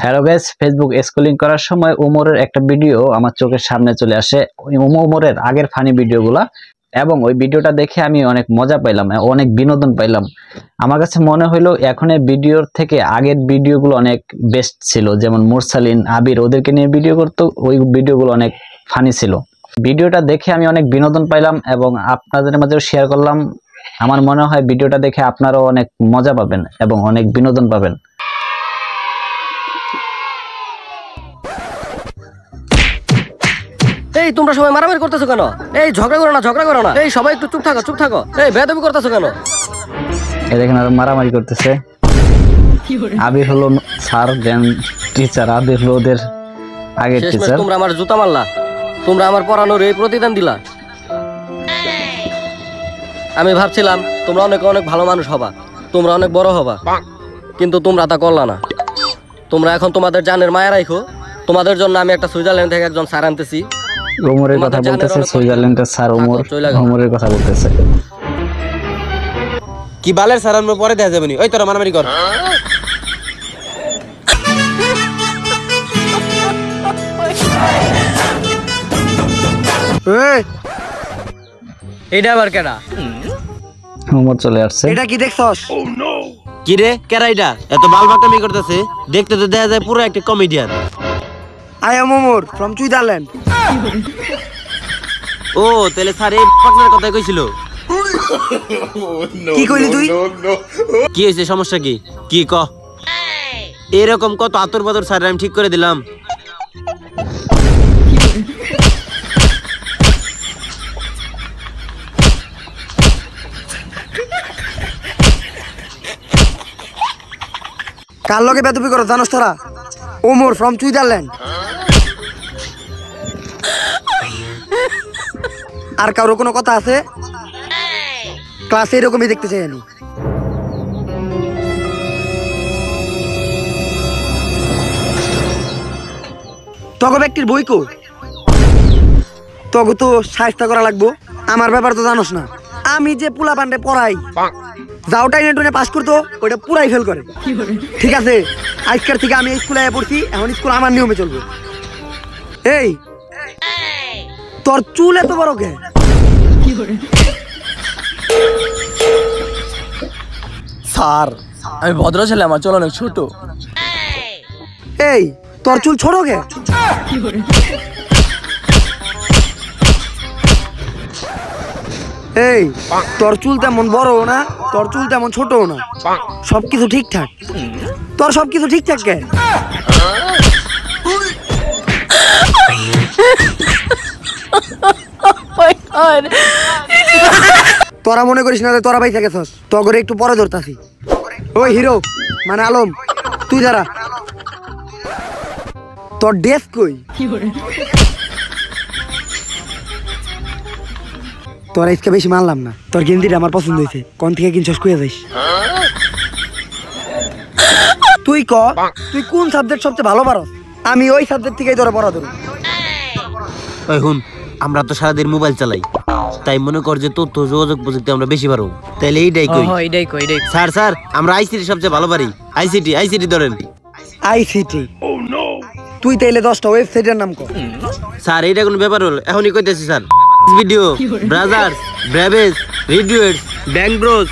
Hello guys, Facebook scrolling করার সময় ওমরের একটা ভিডিও আমার চোখের সামনে চলে আসে। ওমরের আগের ফানি ভিডিওগুলা, এবং ওই ভিডিওটা দেখে আমি অনেক মজা পাইলাম, অনেক বিনোদন পাইলাম। আমার কাছে মনে হইলো এখন এই ভিডিওর থেকে আগের ভিডিওগুলো অনেক বেস্ট ছিল। যেমন মুরসালিন, আবির ওদেরকে নিয়ে ভিডিও করতো, ওই ভিডিওগুলো অনেক ফানি ছিল। ভিডিওটা দেখে আমি অনেক বিনোদন পাইলাম এবং আপনাদের মাঝেও শেয়ার করলাম। আমার মনে হয় ভিডিওটা দেখে আপনারাও অনেক মজা পাবেন এবং অনেক বিনোদন পাবেন। এই তোমরা সবাই মারামারি করতেছো কেন? এই ঝগড়া করো না। এই সবাই একটু চুপ থাকো। এই বেয়াদবি করতেছো কেন? এই দেখেন আর মারামারি করতেছে। আবির হলো স্যার, দেন টিচার। আবির হলো ওদের আগের টিচার। তোমরা আমার জুতা মারলা, তোমরা আমার পড়ানোর এই প্রতিদান দিলা। আমি ভাবছিলাম তোমরা অনেক ভালো মানুষ হবা, তোমরা অনেক বড় হবা, কিন্তু তোমরা তা করলা না। তোমরা এখন তোমাদের জানের মায়া রাখো। তোমাদের জন্য আমি একটা সুইজারল্যান্ড থেকে একজন স্যার আনতেছি। ওমরের কথা বলতেছে, সুইজারল্যান্ডের স্যার ওমরের কথা বলতেছে। কি বালের স্যার আমরা পরে দেখা যাবে নি। ওই তোরা মারামারি কর। এইটা আবার কেডা? ওমর চলে আসছে। এটা কি দেখছস? কি রে কেরা এটা এত বালবাকামি করতেছে? দেখতে তো দেখা যায় পুরো একটা comedian. I am Omar from Switzerland. ও তাহলে স্যার এই পার্টনার কথা কইছিল। কি কইলি তুই? কি হইছে, সমস্যা কি? কি ক? এরকম কত আতর বাতর স্যার আমি ঠিক করে দিলাম। কার লগে বেদবি করো জানোস তোরা? Omar from Switzerland. আর কারো কোনো কথা আছে? ক্লাসে এরকমই দেখতে চাই আমি। তবে ব্যক্তির বই কো, তবে তো সাহায্য করা লাগবো। আমার ব্যাপার তো জানোস না, আমি যে পোলা পান্ডে পড়াই, যাওটাই নেটনে পাস করতো ওইটা পুরাই ফেল করে। ঠিক আছে, আজকের থেকে আমি স্কুলে পড়ছি, এখন স্কুল আমার নিয়মে চলবো। এই তোর চুল এত বড় কে? স্যার আমি ভদ্র ছেলে, আমার চুল অনেক ছোট। এই তোর চুল ছোট কে? এই তোর চুল তেমন বড় না, তোর চুল তেমন ছোট না, সবকিছু ঠিকঠাক। তোর সবকিছু ঠিকঠাক কে? তোরা মনে করিস না তোরা বাইসা গেছস, তগরে একটু পরে ধরতাছি। ওই হিরো মানে আলম, তুই যারা তোর ডেস্ক কই? তোরা ইসকে বেশি মানলাম না, তোর গেঞ্জিটা আমার পছন্দ হয়েছে, কোন থেকে কিনছস কইয়া যাইস। তুই ক, তুই কোন সাবজেক্ট সবচেয়ে ভালো পারস? আমি ওই সাবজেক্ট থেকেই তোরা পড়া ধরু। ওই হুন, আমরা তো সারাদিন মোবাইল চালাই, তাই মনে কর যে তথ্য যোগাযোগ প্রযুক্তি আমরা বেশি পারো। তাহলে এইটাই কই। স্যার আমরা আইসিটি সবচেয়ে ভালো পারি। আইসিটি ধরেন। আইসিটি? তুই তাইলে 10টা ওয়েবসাইটের নাম কর। স্যার এইটা কোনো ব্যাপার হল? এখনই কইতেছি স্যার। ভিডিও, ব্রাজার্স, ব্রাভেজ, রিডিউটস, ব্যাংক ব্রোস,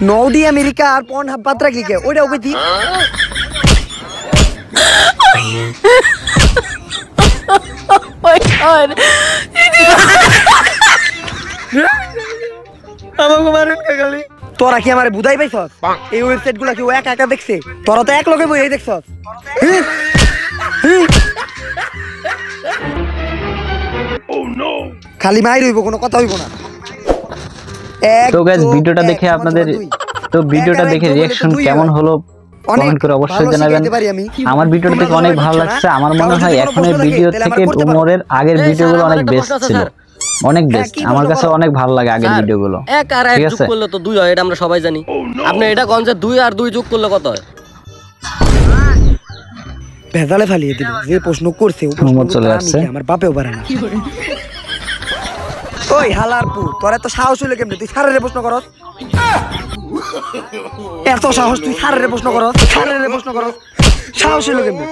নৌদি আমেরিকা আর পর্নহাব পাত্রা ক্লিকে ওইটা ওপেতি। তোরা কি আমার বুঝাই পাইছস? এই ওয়েবসাইট গুলা কি ও একা একা দেখছে? তোরা তো এক লগে বই দেখছস। খালি মাই রইব, কোনো কথা হইব না। তো গাইস ভিডিওটা দেখে আপনাদের ভিডিওটা দেখে রিঅ্যাকশন কেমন হলো কমেন্ট করে অবশ্যই জানাবেন। আমার ভিডিওটা দেখে অনেক ভালো লাগছে। আমার মনে হয় এখন এই ভিডিও থেকে ওমরের আগের ভিডিওগুলো অনেক বেস্ট ছিল, অনেক বেস্ট। আমার কাছে অনেক ভালো লাগে আগের ভিডিওগুলো। এক আর এক যোগ করলে তো 2 হয়, এটা আমরা সবাই জানি। আপনি এটা কোন যে 2 আর 2 যোগ করলে কত হয়? ভেজালে ফালিয়ে দিল। যে প্রশ্ন করছে ও প্রশ্ন চলে আসছে, আমার বাপেও পারে না। ওই হালারপু, তোরা তো সাহস হইলো কেমনে তুই স্যারের প্রশ্ন করস? এত সাহস তুই স্যারের প্রশ্ন করস, স্যারের প্রশ্ন করস, সাহস হইলো কেমনে?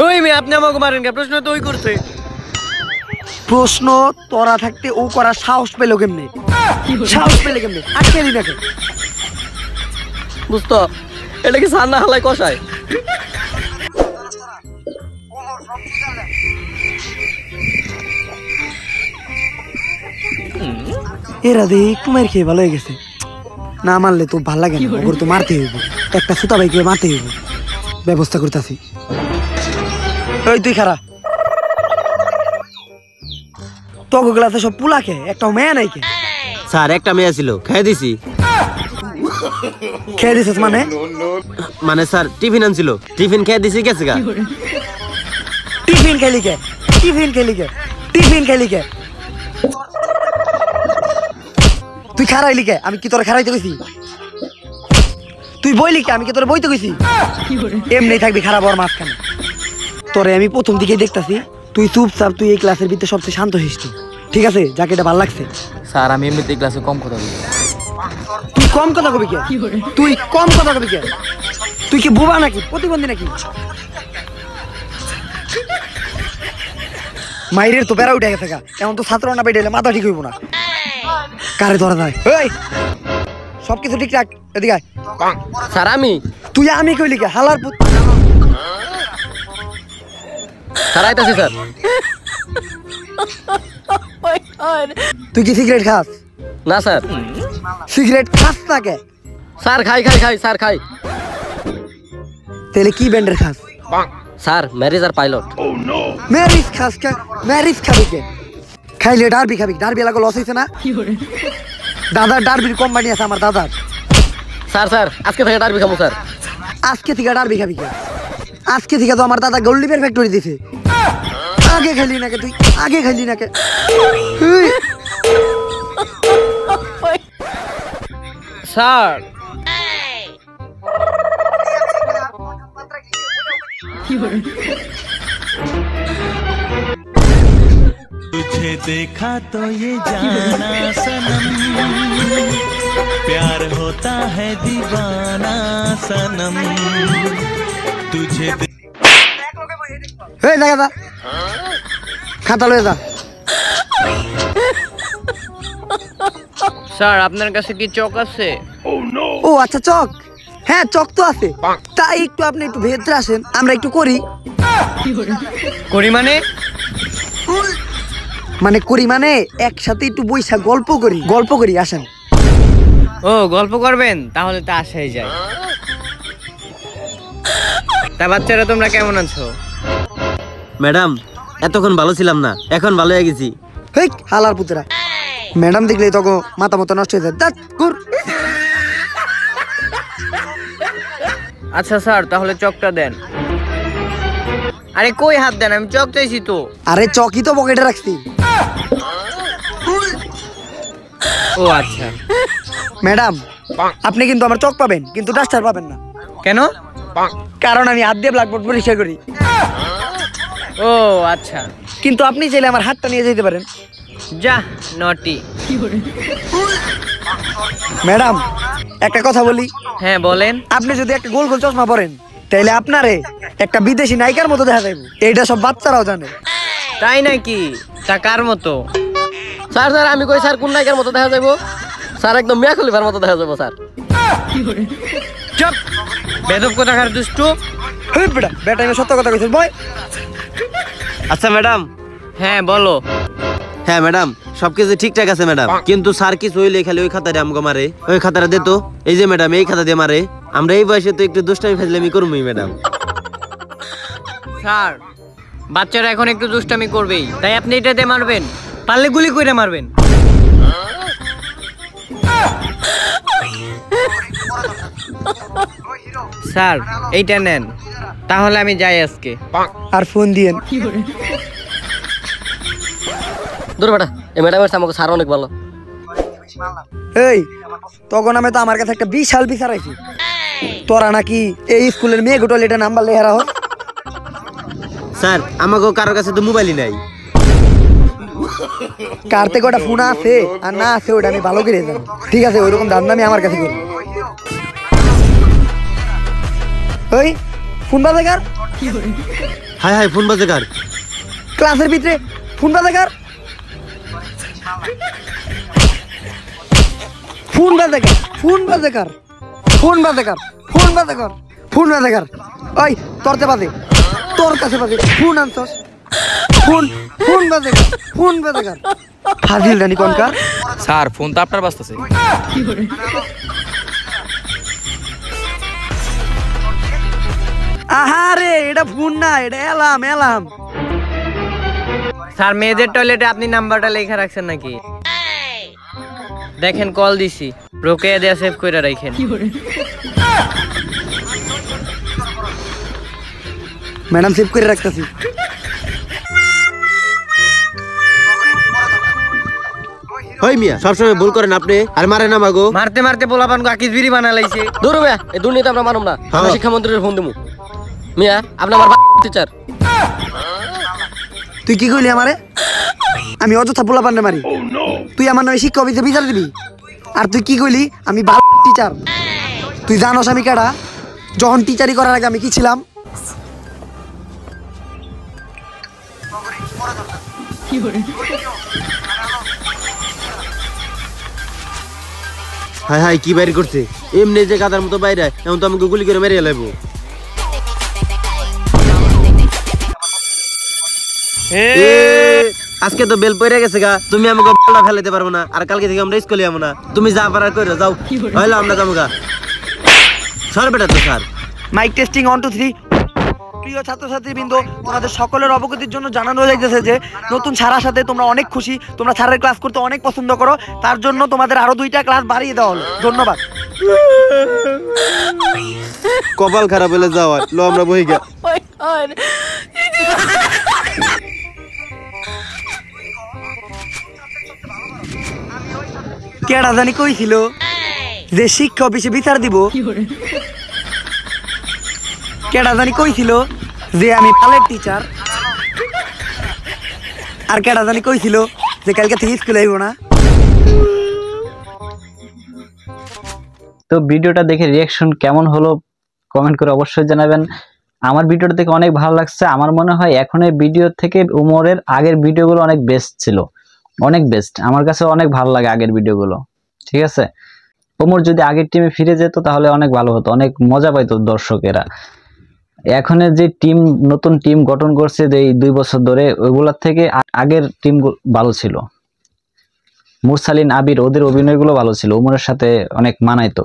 ওই মেয়ে আপনি আমাকে মারেন কে? প্রশ্ন তো ওই করছে। প্রশ্ন তোরা থাকতে ও করার সাহস পেলো কেমনে? সাহস পেলে কেমনে? আটকে দিই নাকি? বুঝতো এটা কি সান্না হালাই কষায়? এরা দিয়ে একটু মার খেয়ে ভালো হয়ে গেছে। না মারলে তো ভাল লাগে না, ওর তো মারতে হইব। একটা সুতা ভাইকে মারতে হইব, ব্যবস্থা করতেছি। ওই তুই খারা, তোকে ক্লাসে সব পুলা খেয়ে একটা মেয়ে নাই কে? স্যার একটা মেয়ে ছিল, খেয়ে দিছি। খেয়ে দিছিস মানে? মানে স্যার টিফিন আনছিল, টিফিন খেয়ে দিছি, গেছে গা। টিফিন খেলি কে? টিফিন খেলি কে? টিফিন খেলি কে? তুই খারাইলি কে? আমি কি তোর খারাইতে গেছি? তুই বইলি কে? আমি কি তোর বইতে গেছি? এমনি থাকবি খারাপ হওয়ার মাঝখানে। তোরে আমি প্রথম দিকে দেখতাছি তুই চুপচাপ, তুই এই ক্লাসের ভিতরে সবচেয়ে শান্ত হিস্টু, ঠিক আছে? যাকে এটা ভালো লাগছে। স্যার আমি এমনিতে ক্লাসে কম কথা বলি। তুই কম কথা কবি কে? তুই কম কথা কবি কে? তুই কি বোবা নাকি, প্রতিবন্ধী নাকি? মাইরের তো বেড়া উঠে গেছে গা, এমন তো ছাত্র না বেড়ে মাথা ঠিক হইব না। কারে ধরা যায়? এই সবকিছু ঠিকঠাক, এদিকে আয়। স্যার তুই আমি কইলি কে? হালার পুত। স্যার আইতাছি স্যার। তুই কি সিগারেট খাস? না স্যার। সিগারেট খাস না কে? স্যার খাই স্যার খাই। তাহলে কি ব্যান্ডের খাস? স্যার ম্যারিজ আর পাইলট। ম্যারিজ খাস কে? ম্যারিজ খাবি কে? খাইলে ডারবি খাবি। ডারবি এলাকা লস হয়েছে না? দাদার ডারবির কোম্পানি আছে আমার দাদার। স্যার আজকে থেকে ডারবি খাবো স্যার। আজকে থেকে ডারবি খাবি কে? আজকে থেকে তো আমার দাদা গোল্ডিপের ফ্যাক্টরি দিছে। আগে খাইলি নাকি তুই? আগে খাইলি নাকি? স্যার तुझे देखा तो ये जाना सनम प्यार होता है दीवाना सनम तुझे এই জায়গা খাতা লয়ে যা। স্যার আপনার কাছে কি চক আছে? ও আচ্ছা, চক। হ্যাঁ চক তো আছে, তাই একটু আপনি একটু ভেতরে আসেন, আমরা একটু করি। করি মানে? মানে করি মানে একসাথে একটু বইসা গল্প করি আসেন। ও গল্প করবেন, তাহলে তো আসাই যায়। তা বাচ্চারা তোমরা কেমন আছো? ম্যাডাম এতক্ষণ ভালো ছিলাম না, এখন ভালো হয়ে গেছি। হেই হালার পুতরা, ম্যাডাম দেখলে তখন মাথা মতো নষ্ট হয়ে যায়। দাঁত কুর। আচ্ছা স্যার তাহলে চকটা দেন। আরে কই হাত দেন, আমি চক চাইছি তো। আরে চকই তো পকেটে রাখছি। ও আচ্ছা। ম্যাডাম আপনি কিন্তু আমার চক পাবেন, কিন্তু ডাস্টার পাবেন না। কেন? কারণ আমি হাত দিয়ে ব্ল্যাকবোর্ড পরিষ্কার করি। ও আচ্ছা। কিন্তু আপনি চাইলে আমার হাতটা নিয়ে যেতে পারেন। যা নটি। ম্যাডাম একটা কথা বলি। হ্যাঁ বলেন। আপনি যদি একটা গোল গোল চশমা পরেন, তাহলে আপনারে একটা বিদেশি নায়িকার মতো দেখা যাবে। এইটা সব বাচ্চারাও জানে। তাই নাকি? তা কার মতো? স্যার আমি কই স্যার কোন নায়িকার মতো দেখা যাবো? স্যার একদম মিয়া খলিফার মতো দেখা যাবো স্যার। চুপ বেদব কোথাকার দুষ্টু। হেই বেটা, বেটা আমি সত্য কথা কইছিস বয়। আচ্ছা ম্যাডাম। হ্যাঁ বলো। হ্যাঁ ম্যাডাম সবকিছু ঠিকঠাক আছে ম্যাডাম, কিন্তু স্যার কিছু হইলে খালি ওই খাতাটা আমাকে মারে। ওই খাতাটা দে তো। এই যে ম্যাডাম এই খাতা দিয়ে মারে। আমরা এই বয়সে তো একটু দুষ্টামি ফাজলামি করবই ম্যাডাম। স্যার বাচ্চারা এখন একটু দুষ্টামি করবেই, তাই আপনি এটা দিয়ে মারবেন, পারলে গুলি করে মারবেন। স্যার এইটা নেন, তাহলে আমি যাই আজকে। আর ফোন দিয়েন। দূর বেটা, এই ম্যাডামের আমাকে স্যার অনেক ভালো। এই তখন আমি তো আমার কাছে একটা বিশাল বিচার আইছি, তোরা নাকি এই স্কুলের মেয়ে গোটল এটা নাম্বার লেহারা হোক। স্যার আমাকে কারোর কাছে তো মোবাইলই নাই। কার থেকে ওটা ফোন আছে আর না আছে ওটা আমি ভালো করে জানি। ঠিক আছে, ওইরকম ধান্দা আমি আমার কাছে করি। ওই ফোন বাজে কার? হাই হাই ফোন বাজে কার? ক্লাসের ভিতরে ফোন বাজে কার? ফোন বাজে কার? ফোন বাজে কার? ফোন বাজে কার? ফোন বাজে কার? ফোন বাজে কার? ওই তোরতে বাজে, তোর কাছে বাজে, ফোন আনছস? ফোন ফোন বাজে কার? ফোন বাজে কার? ফাজিল রানী কোনকার? স্যার ফোন তো আপনার বাজতেছে। আহারে এটা ফোন না, এটা এলাম এলাম। স্যার মেয়েদের টয়লেটে আপনি নাম্বারটা লেখা রাখছেন নাকি? দেখেন কল দিছি, রোকেয়া দেয়া সেভ করে রাখেন। ম্যাডাম সেভ করে রাখতেছি। হই মিয়া সবসময় ভুল করেন আপনি, আর মারেন আমাগো। মারতে মারতে পোলাপান আকিস বিড়ি বানা লাইছে। দূর মিয়া, এই দুর্নীতি আমরা মানব না। আমরা শিক্ষামন্ত্রীর ফোন দেবো। মিয়া আপনি আমার টিচার। তুই কি কইলি আমারে? আমি অযথা পোলা পান্ডে মারি? তুই আমার নামে শিক্ষা অফিসে বিচার দিবি? আর তুই কি কইলি আমি ভালো টিচার? তুই জানোস আমি কেডা? যখন টিচারি করার আগে আমি কি ছিলাম? হাই হাই কি বাইরে করছে? এমনি যে গাদার মতো বাইরে, এখন তো আমাকে গুলি করে মেরে লাইবো। আজকে তো বেল পড়ে গেছে গা, তুমি আমাকে বলটা ফেলাইতে পারবো না, আর কালকে থেকে আমরা স্কুলে যাবো না। তুমি যা পারার কইরো যাও, হইলো আমরা যাবো গা। সর বেটা তো স্যার। Mic testing 1 2 3। প্রিয় ছাত্রছাত্রীবৃন্দ, তোমাদের সকলের অবগতির জন্য জানানো যাইতেছে যে নতুন ছাড়ার সাথে তোমরা অনেক খুশি। তোমরা ছাড়ের ক্লাস করতে অনেক পছন্দ করো, তার জন্য তোমাদের আরো 2টা ক্লাস বাড়িয়ে দেওয়া হলো। ধন্যবাদ। কপাল খারাপ হলে যাওয়া লো, আমরা বই গা। কেডা জানি কইছিল যে শিক্ষা অফিসে বিচার দিব? কেডা জানি কইছিল যে আমি পালের টিচার? আর কেডা জানি কইছিল যে কালকে থেকে স্কুলে আইব না? তো ভিডিওটা দেখে রিয়াকশন কেমন হলো কমেন্ট করে অবশ্যই জানাবেন। আমার ভিডিওটা দেখে অনেক ভালো লাগছে। আমার মনে হয় এখন এই ভিডিও থেকে উমরের আগের ভিডিওগুলো অনেক বেস্ট ছিল, অনেক বেস্ট। আমার কাছে অনেক ভালো লাগে আগের ভিডিওগুলো। ঠিক আছে, উমর যদি আগের টিমে ফিরে যেত তাহলে অনেক ভালো হতো, অনেক মজা পাইতো দর্শকেরা। এখনের যে টিম, নতুন টিম গঠন করছে যে 2 বছর ধরে, ওইগুলোর থেকে আগের টিম ভালো ছিল। মুরসালিন, আবির, ওদের অভিনয়গুলো ভালো ছিল, উমরের সাথে অনেক মানাইতো।